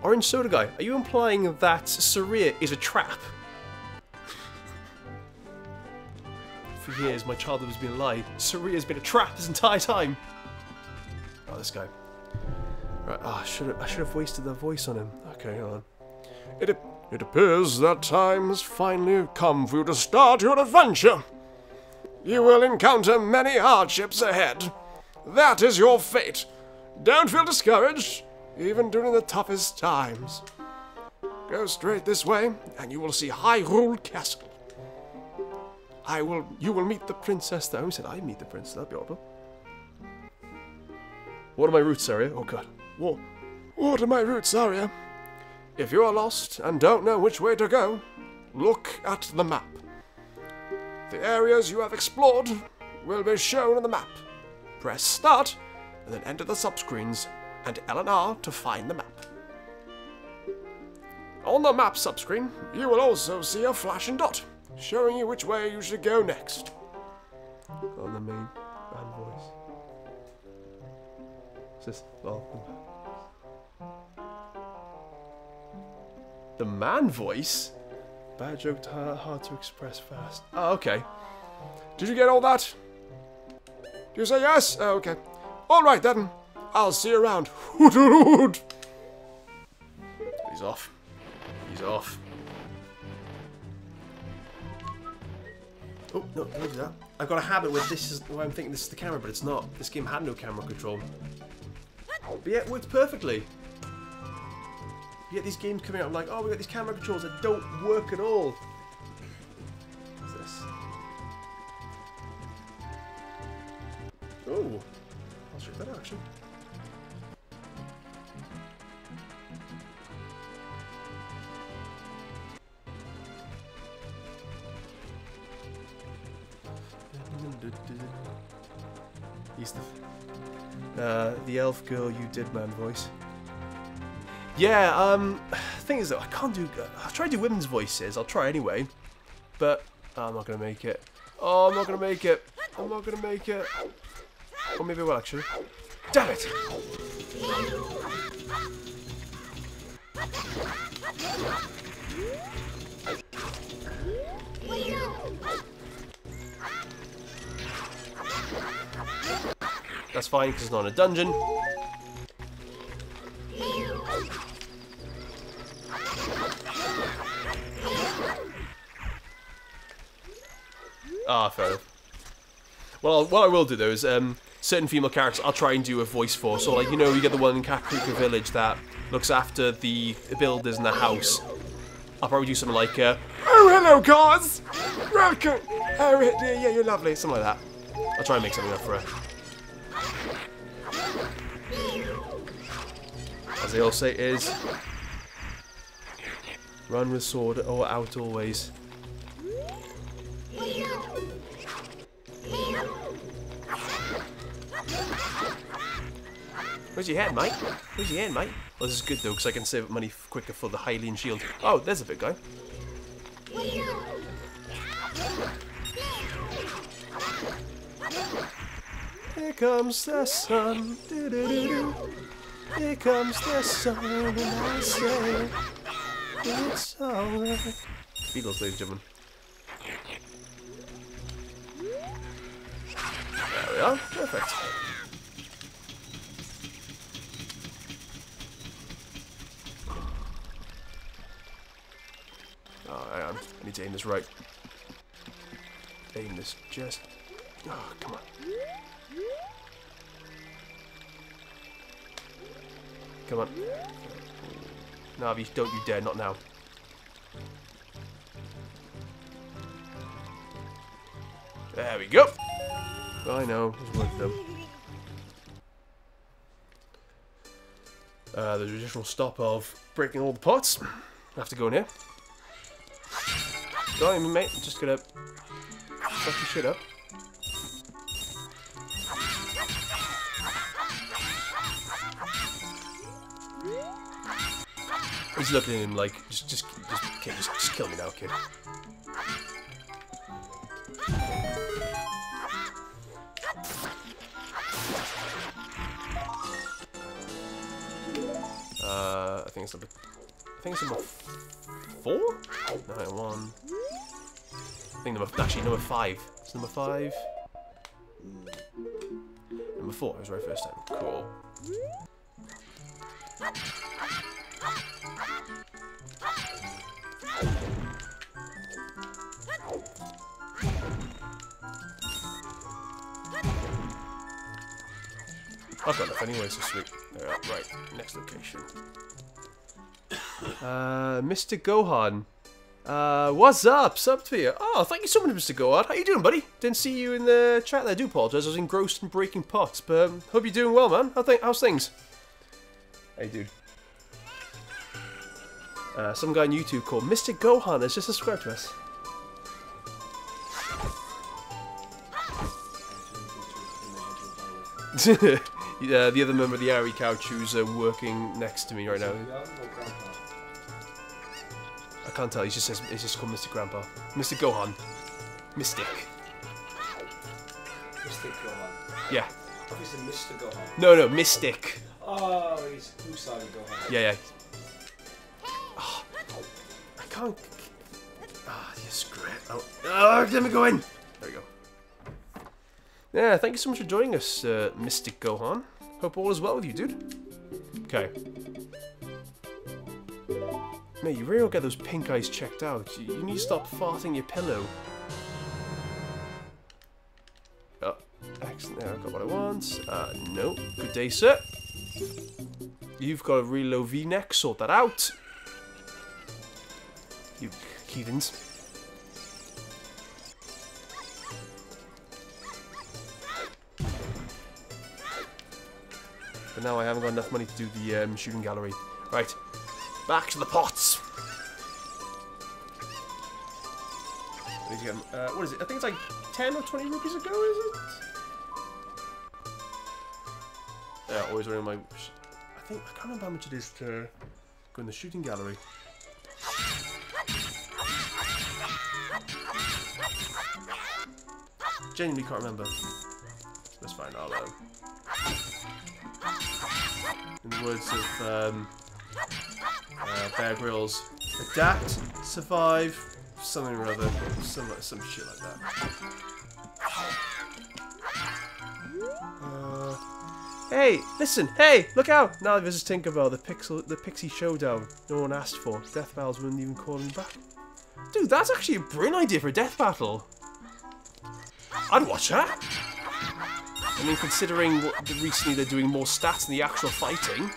Speaker 1: Orange Soda Guy, are you implying that Saria is a trap? For years, my childhood has been a lie. Saria's been a trap this entire time. Oh, this guy. Right, I should have wasted the voice on him. Okay, hold on.
Speaker 3: It appears that time has finally come for you to start your adventure. You will encounter many hardships ahead. That is your fate. Don't feel discouraged, even during the toughest times. Go straight this way, and you will see Hyrule Castle.
Speaker 1: You will meet the princess there. Who said I meet the princess? That'd be awful. What are my roots, Saria? Oh god.
Speaker 3: What are my roots, Saria? If you are lost and don't know which way to go, look at the map. The areas you have explored will be shown on the map. Press start, and then enter the subscreens and L and R to find the map. On the map subscreen, you will also see a flashing dot, showing you which way you should go next.
Speaker 1: On the main man voice. Is this the man voice? Bad joke, hard to express fast. Oh, okay.
Speaker 3: Did you get all that? Do you say yes? Oh, okay. Alright then. I'll see you around. Hoot hoot hoot.
Speaker 1: He's off. He's off. Oh, no, don't do that. I've got a habit where this is, well, I'm thinking this is the camera, but it's not. This game had no camera control. But yeah, it works perfectly. You get these games coming out, I'm like, oh, we got these camera controls that don't work at all. What's this? Oh, I'll check that out actually. He's the elf girl you did man voice. Yeah, thing is though, I can't do, I'll try to do women's voices, I'll try anyway, but I'm not gonna make it. Oh, I'm not gonna make it. I'm not gonna make it. Or maybe I will actually. Damn it! That's fine, because it's not in a dungeon. Ah, fair enough. Well, what I will do, though, is certain female characters I'll try and do a voice for. So, like, you know, you get the one in Kakariko Village that looks after the builders in the house. I'll probably do something like, oh, hello, guys! Welcome! Oh, yeah, you're lovely. Something like that. I'll try and make something up for her. As they all say it is, run with sword or out always. Where's your head, mate? Where's your head, mate? Well, this is good, though, because I can save up money quicker for the Hylian shield. Oh, there's a big guy. Here comes the sun. Doo -doo -doo -doo. Here comes the sun, and I say it's alright. Beatles, ladies and gentlemen. There we are. Perfect. Oh, hang on. I need to aim this right. Aim this just... Oh, come on. Come on. No, don't you dare, not now. There we go. I know, there's one of them. There's an additional stop of breaking all the pots. I have to go in here. Go on, mate. Just gonna fuck your shit up. He's looking at him like, just kill me now, kid. I think it's number 4? No, 1. I think number 5. It's number 5. Number 4. I was right first time. Cool. I've got enough anyway, so sweet. There we are. Right, next location. Mr. Gohan. What's up? Sup to you? Oh, thank you so much, Mr. Gohan. How you doing, buddy? Didn't see you in the chat there. I do apologise. I was engrossed in breaking pots, but hope you're doing well, man. How's things? Hey, dude. Some guy on YouTube called Mr. Gohan has just subscribed to us. The other member of the TheAngryCouch who's working next to me right now. I can't tell. He just says it's just called Mr. Grandpa. Mr. Gohan. Mystic.
Speaker 2: Mystic Gohan.
Speaker 1: Yeah.
Speaker 2: Obviously, Mr. Gohan.
Speaker 1: No, Mystic.
Speaker 2: Oh, he's Usagi Gohan.
Speaker 1: Yeah. Oh, I can't. Ah, you screw it. Oh, let me go in. There we go. Yeah, thank you so much for joining us, Mystic Gohan. Hope all is well with you, dude. Okay. Mate, you really don't get those pink eyes checked out. You need to stop farting your pillow. Oh, excellent. There, I got what I want. No. Good day, sir. You've got a really low V-neck. Sort that out. You heathens. But now I haven't got enough money to do the shooting gallery. Right. Back to the pots. What is it? I think it's like 10 or 20 rupees a go, is it? Yeah, always running my... I can't remember how much it is to go in the shooting gallery. Genuinely can't remember. That's fine, I'll... in the words of... Bear Grylls, adapt, survive, something or other, some shit like that. Hey, listen, hey, look out! Now this is Tinkerbell, the Pixie Showdown no one asked for. Death battles wouldn't even call me back. Dude, that's actually a brilliant idea for a death battle. I'd watch that. I mean, considering recently they're doing more stats than the actual fighting.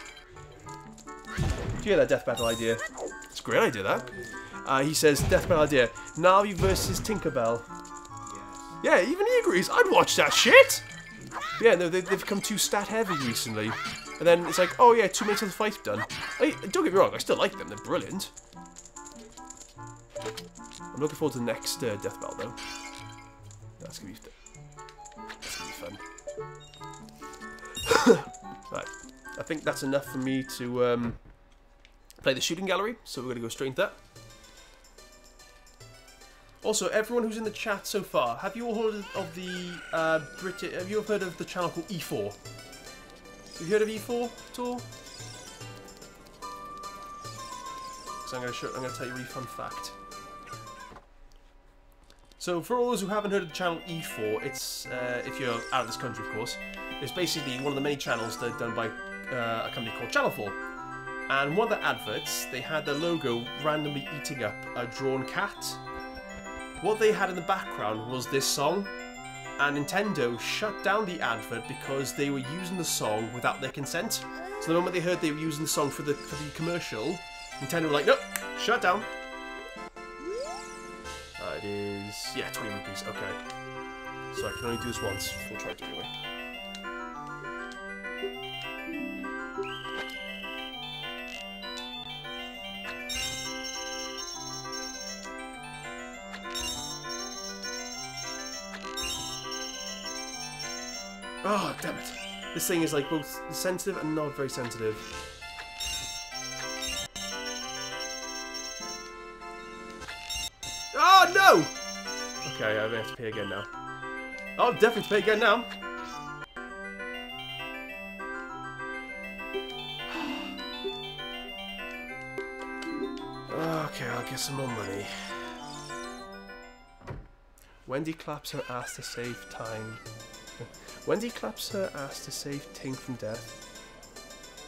Speaker 1: Do you hear that death battle idea? It's a great idea, that. He says, death battle idea, Navi versus Tinkerbell. Yeah, even he agrees. I'd watch that shit! Yeah, no, they've become too stat heavy recently. And then it's like, oh yeah, 2 minutes of the fight's done. Don't get me wrong, I still like them, they're brilliant. I'm looking forward to the next death battle though. That's gonna be fun. Right, I think that's enough for me to play the shooting gallery, so we're gonna go straight into that. Also, everyone who's in the chat so far, have you all heard of the have you heard of the channel called E4? Have you heard of E4 at all? Because I'm going to tell you a really fun fact. So, for all those who haven't heard of the channel E4, it's if you're out of this country, of course, it's basically one of the many channels that are done by a company called Channel 4. And one of the adverts, they had their logo randomly eating up a drawn cat. What they had in the background was this song, and Nintendo shut down the advert because they were using the song without their consent. So the moment they heard they were using the song for the commercial, Nintendo were like, nope, shut down. It is, yeah, 20 rupees, okay. So I can only do this once. We'll try to anyway. Oh, damn it. This thing is like both sensitive and not very sensitive. Oh, no! Okay, I'm going to have to pay again now. Oh, definitely to pay again now. Okay, I'll get some more money. Wendy claps her ass to save time. Wendy claps her ass to save Tink from death.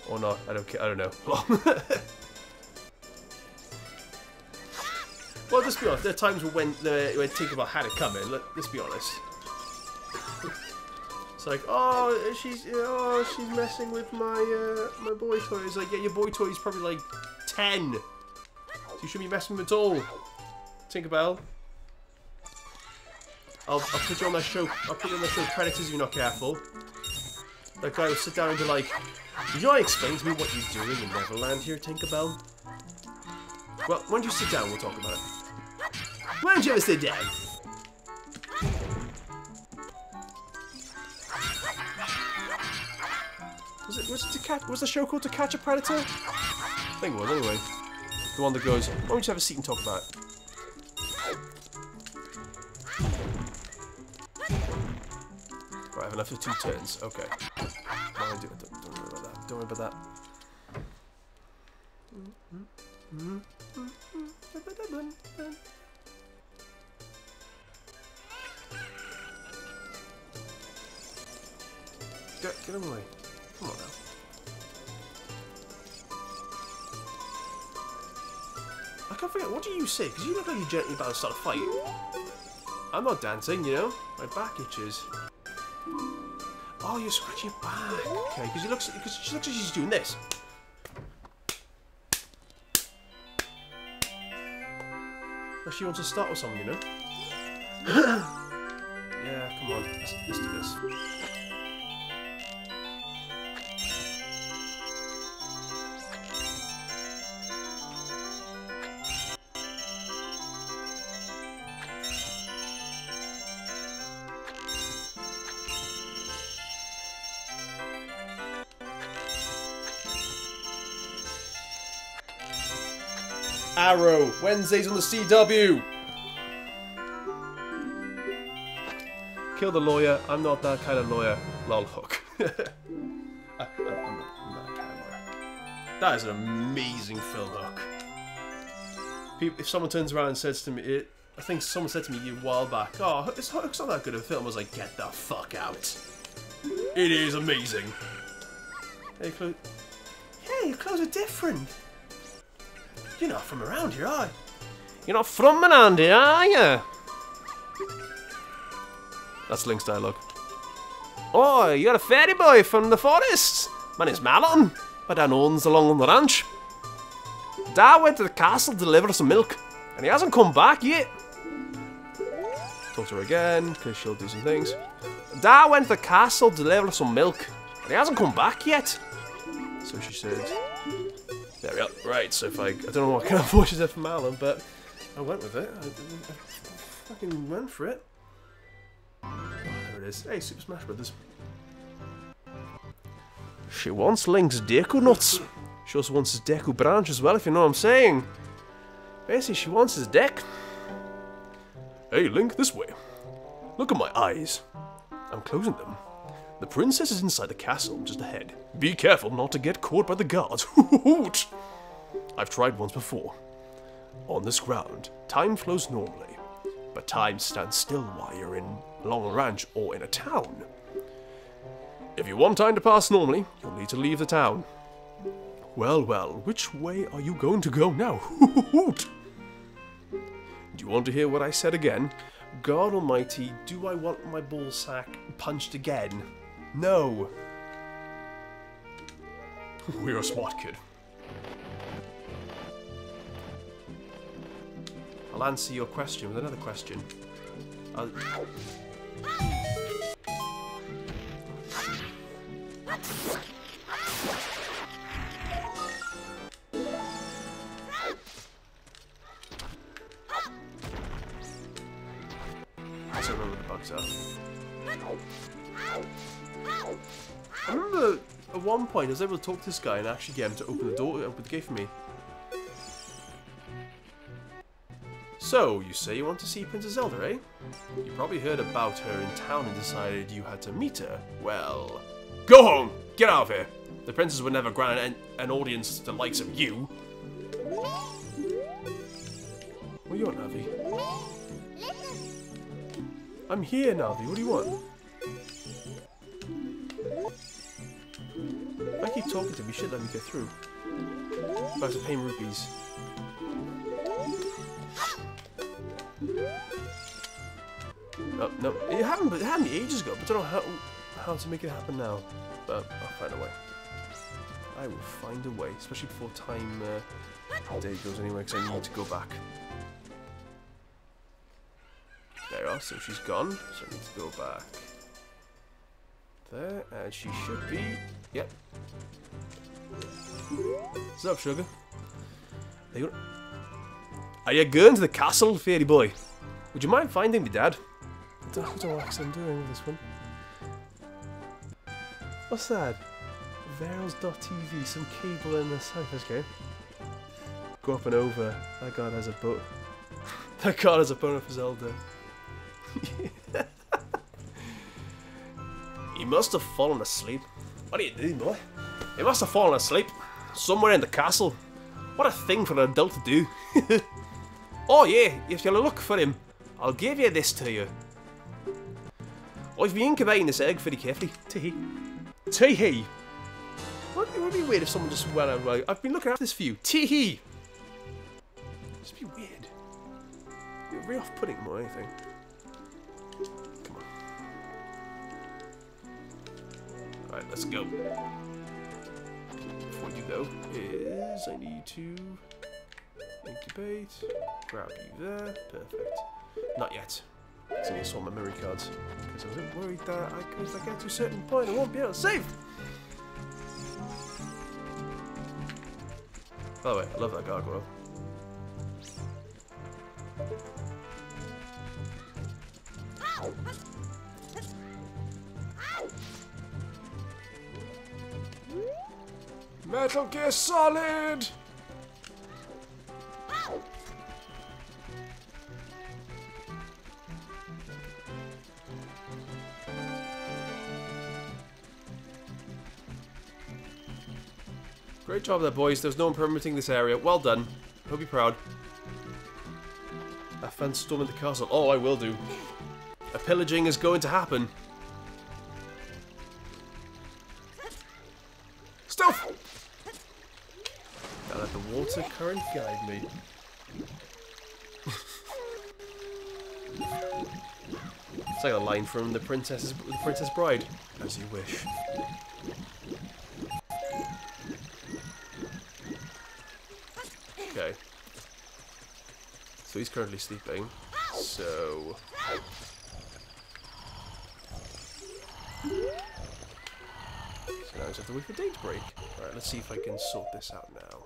Speaker 1: Or not, I don't know. Well, let's be honest, there are times when Tinkerbell had it coming, let's be honest. It's like, oh, she's messing with my my boy toy. It's like, yeah, your boy toy is probably like 10. So you shouldn't be messing with it at all. Tinkerbell. I'll put you on that show. I'll put you on that show Predators if you're not careful. That guy will sit down and be like, "Would you explain to me what you're doing in Neverland here, Tinkerbell?" Well, why don't you sit down? We'll talk about it. Why don't you ever sit down? Was the show called To Catch a Predator? I think it was anyway. The one that goes, "Why don't you have a seat and talk about it?" Right, I have enough for 2 turns. Okay. Don't worry about that. Don't worry about that. Get him away. Come on now. I can't forget, what do you say? Because you look like you're gently about to start a fight. I'm not dancing, you know? My back itches. Oh, you're scratching your back. Okay, because she looks like she's doing this. Like she wants to start with something, you know? Yeah, come on. Let's do this. Arrow, Wednesdays on the CW. Kill the lawyer. I'm not that kind of lawyer. Lol hook. I'm not that kind of lawyer. That is an amazing film hook. If someone turns around and says to me, I think someone said to me a while back, "Oh, this hook's not that good of a film," I was like, "Get the fuck out." It is amazing. Hey, clothes. Yeah, your clothes are different. You're not from around here, are you? You're not from around here, are you? That's Link's dialogue. Oh, you're a fairy boy from the forest. My name's Malon. My dad owns along on the ranch. Dad went to the castle to deliver some milk, and he hasn't come back yet. Talk to her again, because she'll do some things. Dad went to the castle to deliver some milk, and he hasn't come back yet. So she said... There we are. Right, so if I don't know what kind of voice is there for Malon, but I went with it. I fucking went for it. Oh, there it is. Hey, Super Smash Brothers. She wants Link's Deku nuts. She also wants his Deku branch as well, if you know what I'm saying. Basically, she wants his deck. Hey, Link, this way. Look at my eyes. I'm closing them. The princess is inside the castle, just ahead. Be careful not to get caught by the guards. Hoot! I've tried once before. On this ground, time flows normally, but time stands still while you're in along a ranch or in a town. If you want time to pass normally, you'll need to leave the town. Well, well, which way are you going to go now? Hoot! Do you want to hear what I said again? God almighty, do I want my ballsack punched again? No. We're a smart kid. I'll answer your question with another question. I don't remember the bugs are. I remember at one point I was able to talk to this guy and actually get him to open the door, open the gate for me. So, you say you want to see Princess Zelda, eh? You probably heard about her in town and decided you had to meet her. Well, go home! Get out of here! The princess would never grant an audience to the likes of you. What do you want, Navi? I'm here, Navi. What do you want? If I keep talking to him, he should let me get through. If I have to pay him rupees. No, no, it happened ages ago, but I don't know how to make it happen now. But I'll find a way. I will find a way, especially before time day goes anyway, because I need to go back. There you are, so she's gone, so I need to go back. There, and she should be. Yep. What's up, sugar? Are you going to the castle, fairy boy? Would you mind finding me, Dad? I don't know what I'm doing with this one. What's that? Verils.tv, some cable in the side. Okay. Go up and over. That god has a boat. That god has a boner for Zelda. He must have fallen asleep. What are you doing, boy? He must have fallen asleep. Somewhere in the castle. What a thing for an adult to do. Oh yeah, if you'll look for him, I'll give you this to you. I've been incubating this egg very carefully. Tee-hee. Tee-hee. It would be weird if someone just went out like, I've been looking after this for you. Tee-hee. Just be weird. It'd be very off-putting more than anything. Come on. Alright, let's go. Before you go is I need to incubate. Grab you there. Perfect. Not yet. It's only saw my memory cards. Because I was a bit worried that if I get to a certain point I won't be able to save. By the way, I love that gargoyle.
Speaker 3: Metal Gear Solid!
Speaker 1: Great job there, boys. There's no one permitting this area. Well done. Hope you're proud. A fan storming the castle. Oh, I will do. A pillaging is going to happen. to current guide me. It's like a line from the Princess Bride. As you wish. Okay. So he's currently sleeping. So now I just have to wait for day to break. Alright, let's see if I can sort this out now.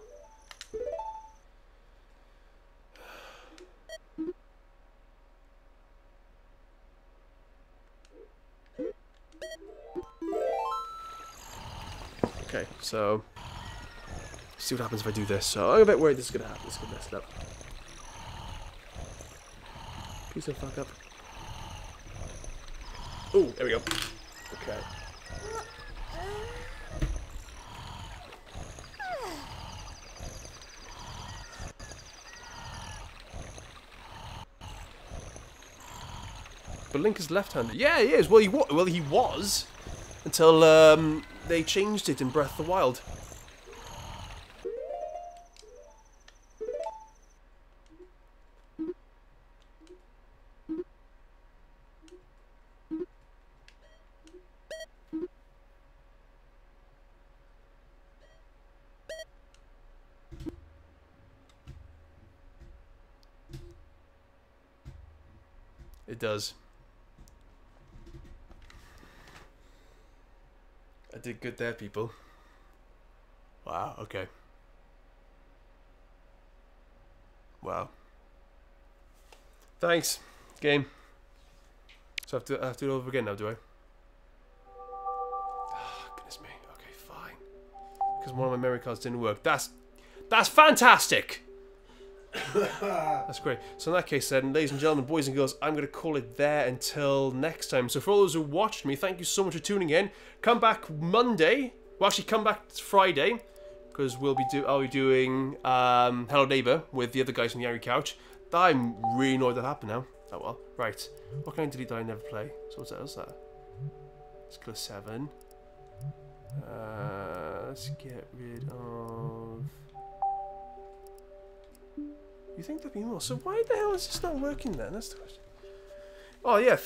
Speaker 1: Okay, so see what happens if I do this. So I'm a bit worried this is gonna happen. This is gonna mess it up. Please don't fuck up. Oh, there we go. Okay. But Link is left-handed. Yeah, he is. Well, he was until they changed it in Breath of the Wild. It does. I did good there, people. Wow, okay. Wow. Thanks, game. So I have to do it over again now, do I? Oh, goodness me. Okay, fine. Because one of my memory cards didn't work. That's fantastic! That's great. So in that case then, ladies and gentlemen, boys and girls, I'm going to call it there until next time. So for all those who watched me, thank you so much for tuning in. Come back Monday. Well, actually, come back Friday, because I'll be doing Hello Neighbor with the other guys from the Angry Couch. I'm really annoyed that happened now. Oh well. Right. What can I delete that I never play? So what's that? Let's go 7. Let's get rid of... You think there'd be more? So why the hell is this not working then? That's the question. Oh yeah,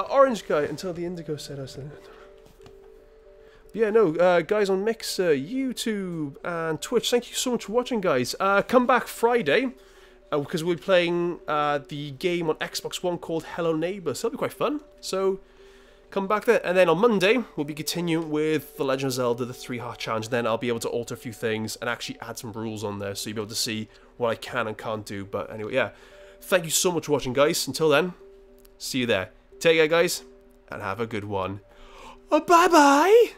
Speaker 1: orange guy until the indigo said I said. Yeah, no, guys on Mixer, YouTube, and Twitch. Thank you so much for watching, guys. Come back Friday because we'll be playing the game on Xbox One called Hello Neighbor. So that'll be quite fun. So come back there, and then on Monday we'll be continuing with The Legend of Zelda: The 3-Heart Challenge. Then I'll be able to alter a few things and actually add some rules on there, so you'll be able to see what I can and can't do. But anyway, yeah, thank you so much for watching, guys. Until then, see you there. Take care, guys, and have a good one. Bye bye.